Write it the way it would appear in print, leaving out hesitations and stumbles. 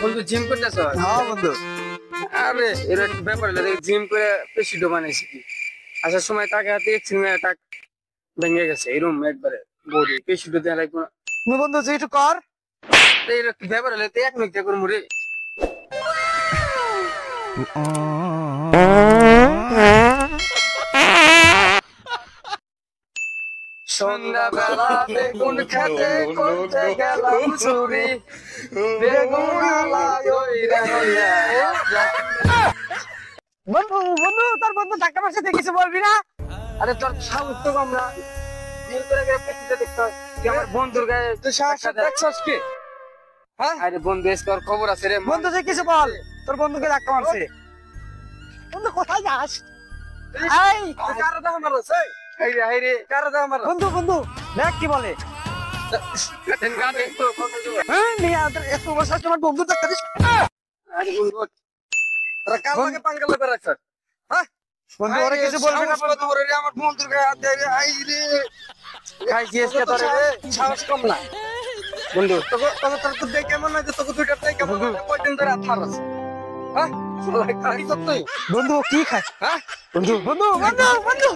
বন্ধু জিম করতেছ? হ্যাঁ বন্ধু। আরে এর একটা ব্যাপার হলো, জিম করে পেশি বানাইছি কি আসার সময় টাকা দেখছি না, টাক ভেঙে গেছে এরকম একবারে বডি পেশি দেওয়া লাগবে না। তুমি বন্ধু যে একটু কর। এর একটা ব্যাপার হলো, এক মিনিট করবো রে। সন্ধ্যাবেলা বেগুন খেতে করতে গেলাম চুরি, বেগুন আলাই ওই রে হইয়া। বন্ধু বন্ধু তোর বন্ধু ধাক্কা মারছে দেখিস বলবি না? আরে তোর সাহস তো কম না, জিম করে গেলে পেশিটা দেখতে হয়। তুই আমার বন্ধুর গায়ে তুই সাহস দেখছস কি? হ্যাঁ আরে বন্ধু এসে তোর খবর আছে রে। বন্ধু যে কিছু বল, তোর বন্ধুকে ধাক্কা মারছে। বন্ধু কোথায় যাস? এই কারো দাম মারছে, এই রে এই রে কারো দাম মারছে। বন্ধু বন্ধু দেখ কি বলে। হ্যাঁ নিয়ে এত বছর তোমার বন্ধু ধাক্কা দিস। আরে বন্ধু তোরা কাল থেকে পাঙ্গা লগে রাখছ। হ্যাঁ বন্ধু ওরা কিছু বলবি না। বন্ধু ওরে রে, আমার বন্ধুর গায়ে হাত দেয় রে। আই রে খাইছিস কে তোরে রে? সাহস কম না বন্ধু। তোকে তোকে তোর তো দেখে মনে হয় যে তোকে দুইটা থেকে মনে হয় কয়দিন ধরে হাত মারছ। হ্যাঁ কি করতে? বন্ধু কি খায়? হ্যাঁ বন্ধু বন্ধু বন্ধু বন্ধু